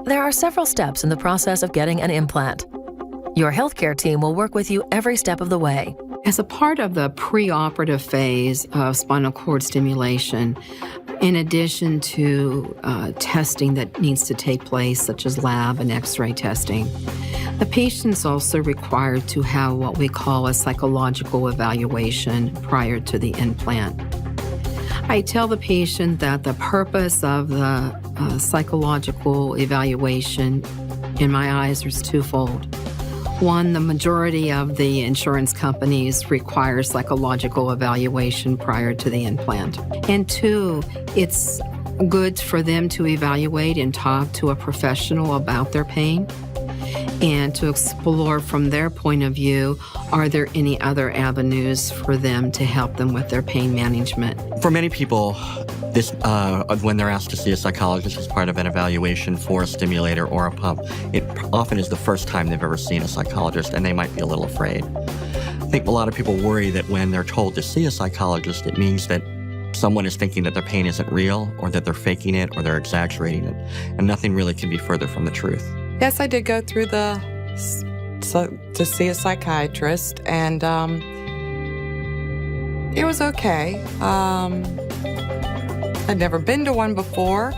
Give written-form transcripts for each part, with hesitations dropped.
There are several steps in the process of getting an implant. Your healthcare team will work with you every step of the way. As a part of the preoperative phase of spinal cord stimulation, in addition to testing that needs to take place, such as lab and x-ray testing, the patient's also required to have what we call a psychological evaluation prior to the implant. I tell the patient that the purpose of the psychological evaluation, in my eyes, is twofold. One, the majority of the insurance companies require psychological evaluation prior to the implant. And two, it's good for them to evaluate and talk to a professional about their pain and to explore from their point of view, are there any other avenues for them to help them with their pain management? For many people, this when they're asked to see a psychologist as part of an evaluation for a stimulator or a pump, it often is the first time they've ever seen a psychologist, and they might be a little afraid. I think a lot of people worry that when they're told to see a psychologist, it means that someone is thinking that their pain isn't real, or that they're faking it, or they're exaggerating it, and nothing really can be further from the truth. Yes, I did go through to see a psychiatrist, and it was okay. I'd never been to one before,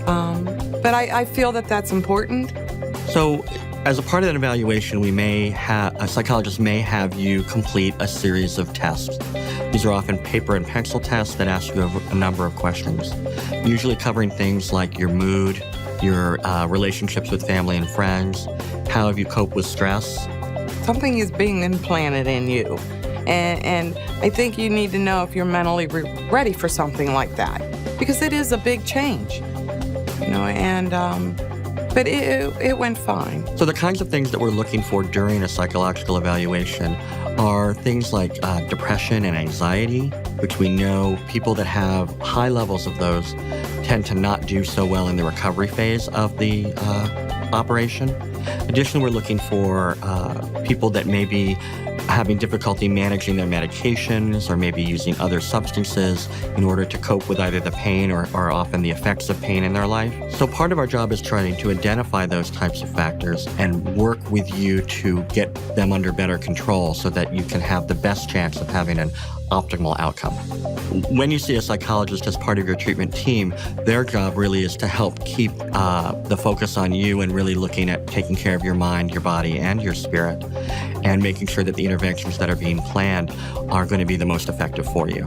but I feel that that's important. So, as a part of that evaluation, a psychologist may have you complete a series of tests. These are often paper and pencil tests that ask you a number of questions, usually covering things like your mood, your relationships with family and friends, how have you coped with stress. Something is being implanted in you, and I think you need to know if you're mentally ready for something like that, because it is a big change, but it went fine. So the kinds of things that we're looking for during a psychological evaluation are things like depression and anxiety, which we know people that have high levels of those tend to not do so well in the recovery phase of the operation. Additionally, we're looking for people that may be having difficulty managing their medications or maybe using other substances in order to cope with either the pain or often the effects of pain in their life. So part of our job is trying to identify those types of factors and work with you to get them under better control so that you can have the best chance of having an optimal outcome. When you see a psychologist as part of your treatment team, their job really is to help keep the focus on you and really looking at taking care of your mind, your body, and your spirit, and making sure that the interventions that are being planned are going to be the most effective for you.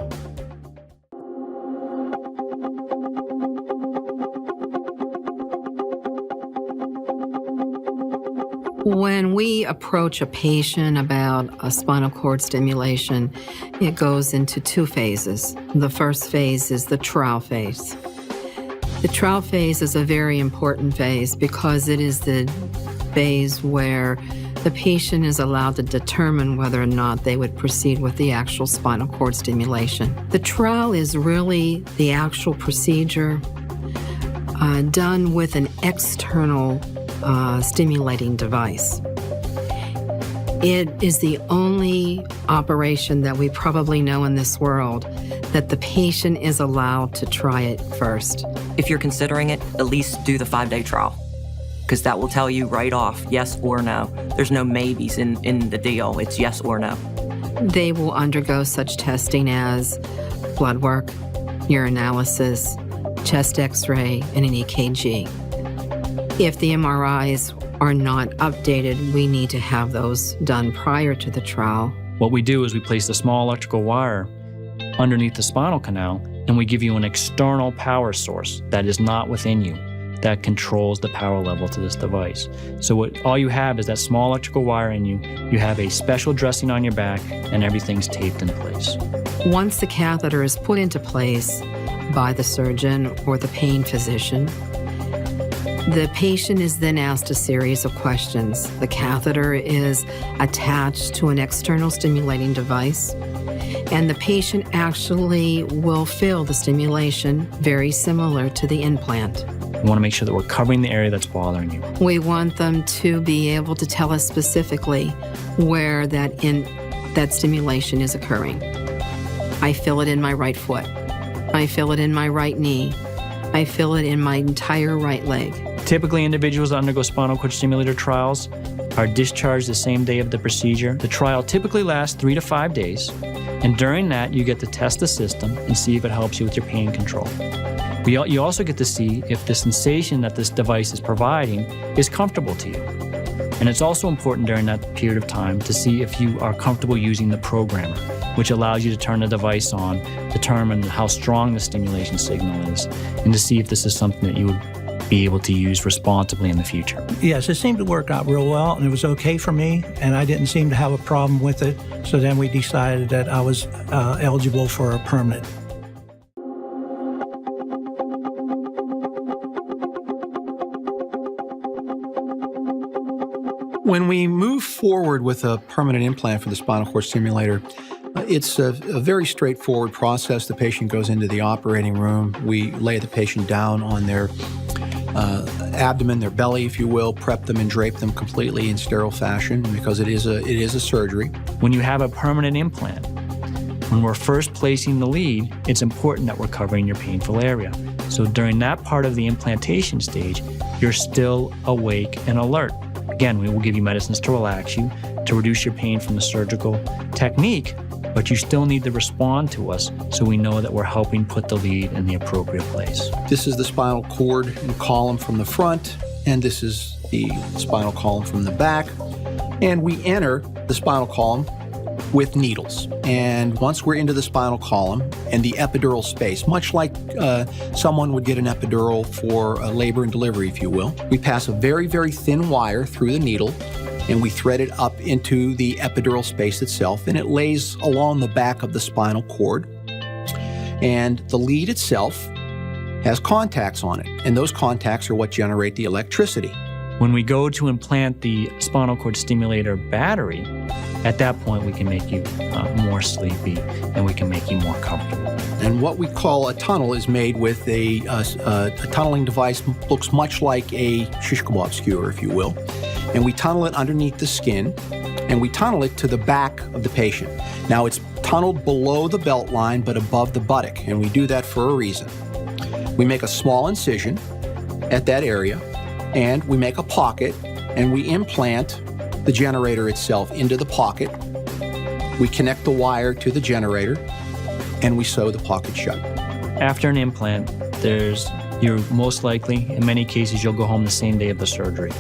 When we approach a patient about a spinal cord stimulation, it goes into two phases. The first phase is the trial phase. The trial phase is a very important phase because it is the phase where the patient is allowed to determine whether or not they would proceed with the actual spinal cord stimulation. The trial is really the actual procedure done with an external stimulating device. It is the only operation that we probably know in this world that the patient is allowed to try it first. If you're considering it, at least do the 5-day trial, because that will tell you right off, yes or no. There's no maybes in the deal. It's yes or no. They will undergo such testing as blood work, urinalysis, chest x-ray, and an EKG. If the MRIs are not updated, we need to have those done prior to the trial. What we do is we place a small electrical wire underneath the spinal canal, and we give you an external power source that is not within you, that controls the power level to this device. So all you have is that small electrical wire in you. You have a special dressing on your back, and everything's taped in place. Once the catheter is put into place by the surgeon or the pain physician, the patient is then asked a series of questions. The catheter is attached to an external stimulating device, and the patient actually will feel the stimulation very similar to the implant. We want to make sure that we're covering the area that's bothering you. We want them to be able to tell us specifically where that stimulation is occurring. I feel it in my right foot. I feel it in my right knee. I feel it in my entire right leg. Typically, individuals that undergo spinal cord stimulator trials are discharged the same day of the procedure. The trial typically lasts 3 to 5 days, and during that, you get to test the system and see if it helps you with your pain control. You also get to see if the sensation that this device is providing is comfortable to you. And it's also important during that period of time to see if you are comfortable using the programmer, which allows you to turn the device on, determine how strong the stimulation signal is, and to see if this is something that you would be able to use responsibly in the future. Yes, it seemed to work out real well, and it was okay for me, and I didn't seem to have a problem with it. So then we decided that I was eligible for a permanent. When we move forward with a permanent implant for the spinal cord stimulator, it's a very straightforward process. The patient goes into the operating room. We lay the patient down on their abdomen, their belly, if you will, prep them and drape them completely in sterile fashion because it is a surgery. When you have a permanent implant, when we're first placing the lead, it's important that we're covering your painful area. So during that part of the implantation stage, you're still awake and alert. Again, we will give you medicines to relax you, to reduce your pain from the surgical technique, but you still need to respond to us so we know that we're helping put the lead in the appropriate place. This is the spinal cord and column from the front, and this is the spinal column from the back. And we enter the spinal column with needles. And once we're into the spinal column and the epidural space, much like someone would get an epidural for labor and delivery, if you will, we pass a very, very thin wire through the needle and we thread it up into the epidural space itself, and it lays along the back of the spinal cord. And the lead itself has contacts on it, and those contacts are what generate the electricity. When we go to implant the spinal cord stimulator battery, at that point we can make you more sleepy and we can make you more comfortable. And what we call a tunnel is made with a tunneling device, looks much like a shish kebab skewer, if you will. And we tunnel it underneath the skin, and we tunnel it to the back of the patient. Now it's tunneled below the belt line, but above the buttock, and we do that for a reason. We make a small incision at that area, and we make a pocket, and we implant the generator itself into the pocket. We connect the wire to the generator, and we sew the pocket shut. After an implant, you're most likely, in many cases, you'll go home the same day of the surgery.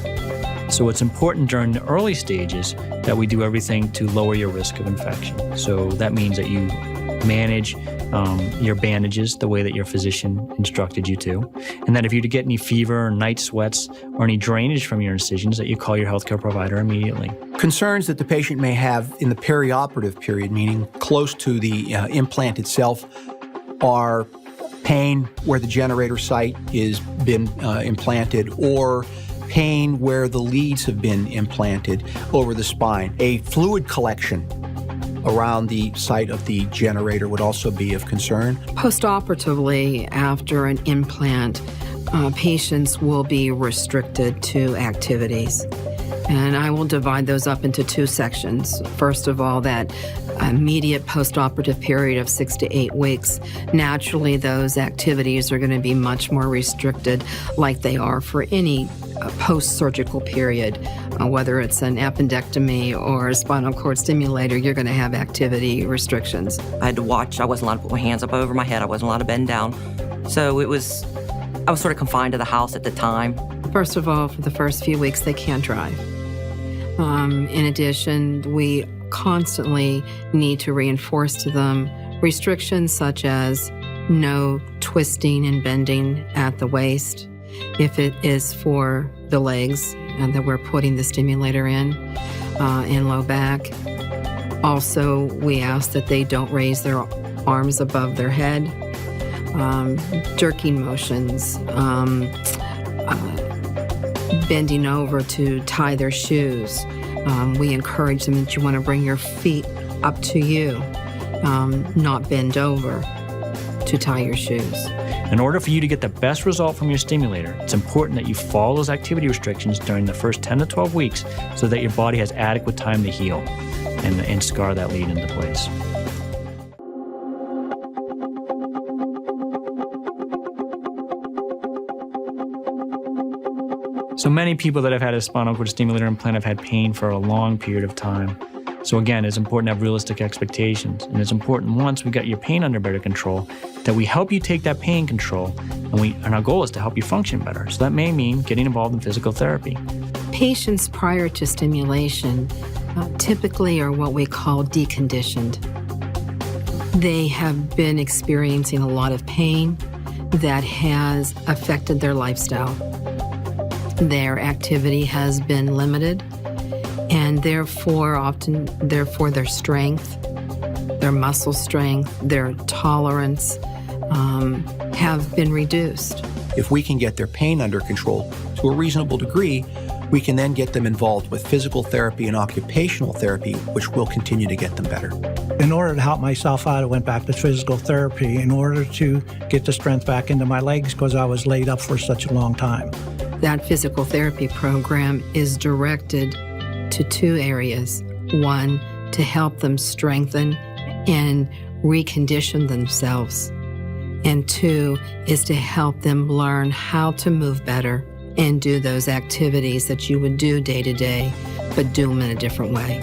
So it's important during the early stages that we do everything to lower your risk of infection. So that means that you manage your bandages the way that your physician instructed you to, and that if you get any fever or night sweats or any drainage from your incisions, that you call your healthcare provider immediately. Concerns that the patient may have in the perioperative period, meaning close to the implant itself, are pain where the generator site is been implanted, or pain where the leads have been implanted over the spine. A fluid collection around the site of the generator would also be of concern. Postoperatively, after an implant, patients will be restricted to activities. And I will divide those up into two sections. First of all, that immediate postoperative period of 6 to 8 weeks, naturally those activities are going to be much more restricted, like they are for any post-surgical period. Whether it's an appendectomy or a spinal cord stimulator, you're going to have activity restrictions. I had to watch. I wasn't allowed to put my hands up over my head. I wasn't allowed to bend down. So I was sort of confined to the house at the time. First of all, for the first few weeks, they can't drive. In addition, we constantly need to reinforce to them restrictions such as no twisting and bending at the waist. If it is for the legs that we're putting the stimulator in low back. Also, we ask that they don't raise their arms above their head. Jerking motions, bending over to tie their shoes. We encourage them that you want to bring your feet up to you, not bend over to tie your shoes. In order for you to get the best result from your stimulator, it's important that you follow those activity restrictions during the first 10 to 12 weeks so that your body has adequate time to heal and scar that lead into place. So many people that have had a spinal cord stimulator implant have had pain for a long period of time. So again, it's important to have realistic expectations. And it's important, once we got your pain under better control, that we help you take that pain control. And our goal is to help you function better. So that may mean getting involved in physical therapy. Patients prior to stimulation typically are what we call deconditioned. They have been experiencing a lot of pain that has affected their lifestyle. Their activity has been limited, and therefore their strength, their muscle strength, their tolerance have been reduced. If we can get their pain under control to a reasonable degree, we can then get them involved with physical therapy and occupational therapy, which will continue to get them better. In order to help myself out, I went back to physical therapy in order to get the strength back into my legs because I was laid up for such a long time. That physical therapy program is directed to two areas. One, to help them strengthen and recondition themselves. And two, is to help them learn how to move better and do those activities that you would do day to day, but do them in a different way.